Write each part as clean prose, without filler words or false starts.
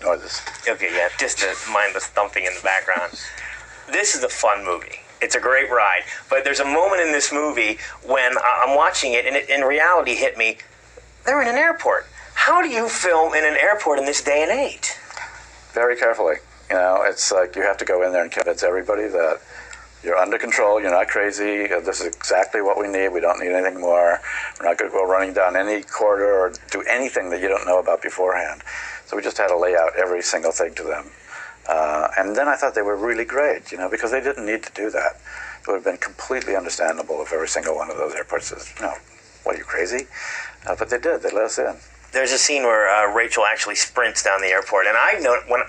noises. Okay, yeah, just a mindless thumping in the background. This is a fun movie. It's a great ride. But there's a moment in this movie when I'm watching it, and it in reality hit me. They're in an airport. How do you film in an airport in this day and age? Very carefully. You know, it's like you have to go in there and convince everybody that you're under control, you're not crazy, this is exactly what we need, we don't need anything more. We're not going to go running down any corridor or do anything that you don't know about beforehand. So we just had to lay out every single thing to them. And then I thought they were really great, you know, because they didn't need to do that. It would have been completely understandable if every single one of those airports says, no, what are you, crazy? But they did, they let us in. There's a scene where Rachel actually sprints down the airport, and I know when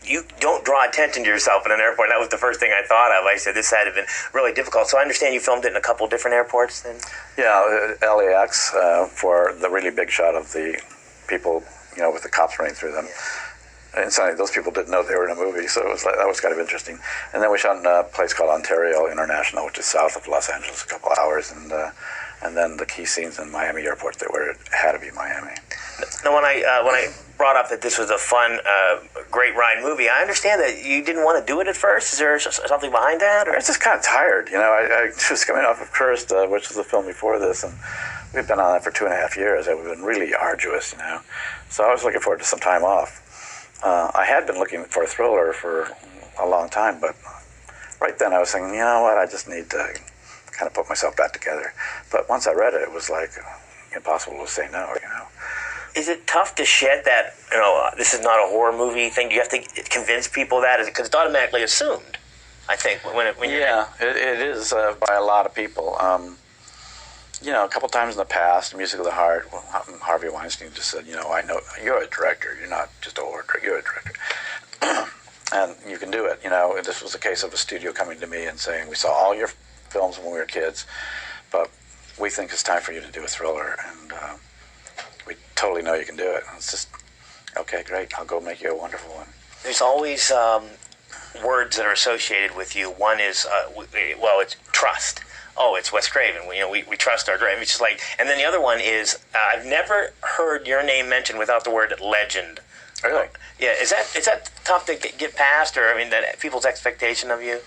you don't draw attention to yourself in an airport. That was the first thing I thought of. I said this had to have been really difficult. So I understand you filmed it in a couple different airports then? Yeah, LAX for the really big shot of the people, you know, with the cops running through them. Yeah. And suddenly those people didn't know they were in a movie, so it was like, that was kind of interesting. And then we shot in a place called Ontario International, which is south of Los Angeles, a couple of hours, and then the key scenes in Miami Airport that were had to be Miami. Now, when I brought up that this was a fun, great ride movie, I understand that you didn't want to do it at first. Is there something behind that? Or? I was just kind of tired. You know, I was coming off of Cursed, which was the film before this, and we've been on it for 2.5 years. It was been really arduous, you know. So I was looking forward to some time off. I had been looking for a thriller for a long time, but right then I was thinking, you know what, I just need to kind of put myself back together. But once I read it, it was like impossible to say no, you know. Is it tough to shed that, you know, this is not a horror movie thing? Do you have to convince people that? Because it's automatically assumed, I think, when Yeah, it is by a lot of people. You know, a couple times in the past, Music of the Heart, Harvey Weinstein just said, you know, I know you're a director. You're not just a horror director. You're a director. And you can do it. You know, this was a case of a studio coming to me and saying, we saw all your films when we were kids, but we think it's time for you to do a thriller. And we totally know you can do it. And it's just, okay, great. I'll go make you a wonderful one. There's always words that are associated with you. One is, well, it's trust. Oh, it's Wes Craven. We trust our director. It's just like, and then the other one is, I've never heard your name mentioned without the word legend. Really? Yeah. Is that tough to get past, or I mean, that people's expectation of you?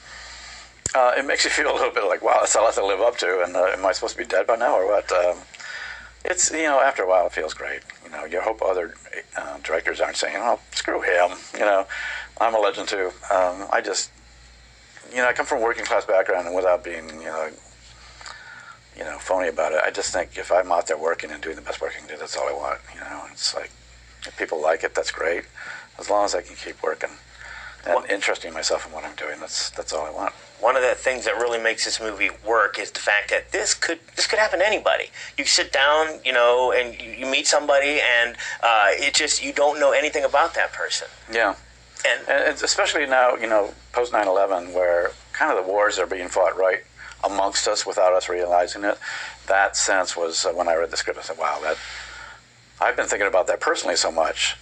It makes you feel a little bit like, wow, that's a lot to live up to. And am I supposed to be dead by now, or what? It's, you know, after a while, it feels great. You know, you hope other directors aren't saying, oh, screw him. You know, I'm a legend too. I just, you know, I come from a working class background, and without being, you know, phony about it, I just think if I'm out there working and doing the best work I can do, that's all I want. You know, it's like, if people like it, that's great. As long as I can keep working and interesting myself in what I'm doing, that's all I want. One of the things that really makes this movie work is the fact that this could happen to anybody. You sit down, you know, and you meet somebody, and it just, you don't know anything about that person. Yeah. And it's especially now, you know, post 9/11, where kind of the wars are being fought right amongst us without us realizing it. That sense was when I read the script, I said, wow, I've been thinking about that personally so much.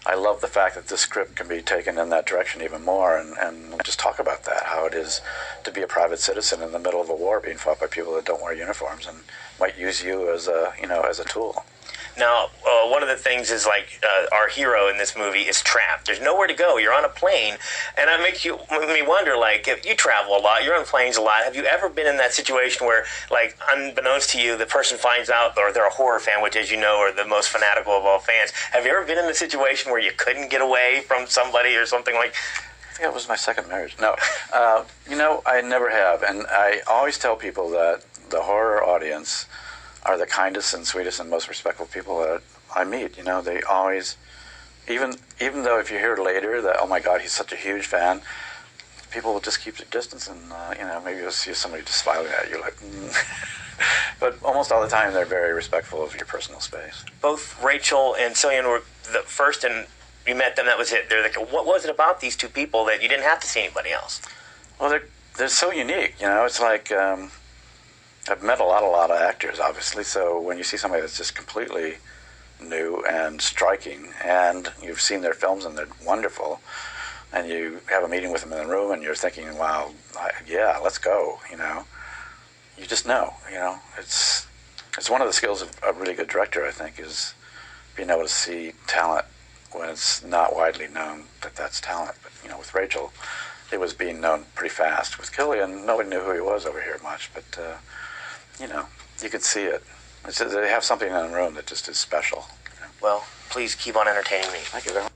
I love the fact that this script can be taken in that direction even more, and just talk about that, how it is to be a private citizen in the middle of a war being fought by people that don't wear uniforms and might use you as a, you know, as a tool. Now, one of the things is, like, our hero in this movie is trapped. There's nowhere to go. You're on a plane, and it makes me wonder, like, if you travel a lot, you're on planes a lot, have you ever been in that situation where, like, unbeknownst to you, the person finds out, or they're a horror fan, which, as you know, are the most fanatical of all fans. Have you ever been in a situation where you couldn't get away from somebody or something like? I think it was my second marriage. No, you know, I never have, and I always tell people that the horror audience are the kindest and sweetest and most respectful people that I meet. You know, they always, even though if you hear later that, oh my God, he's such a huge fan, people will just keep their distance, and you know, maybe you'll see somebody just smiling at you, like, but almost all the time they're very respectful of your personal space. Both Rachel and Cillian were the first, and you met them, that was it. They're like, what was it about these two people that you didn't have to see anybody else? Well, they're so unique, you know. It's like, I've met a lot of actors, obviously, so when you see somebody that's just completely new and striking, and you've seen their films and they're wonderful, and you have a meeting with them in the room and you're thinking, wow, yeah, let's go, you know. You just know, you know. It's one of the skills of a really good director, I think, is being able to see talent when it's not widely known that that's talent. But you know, with Rachel, it was being known pretty fast. With Cillian, nobody knew who he was over here much, but you know, you could see it. They have something in the room that just is special. You know? Well, please keep on entertaining me. Thank you very much.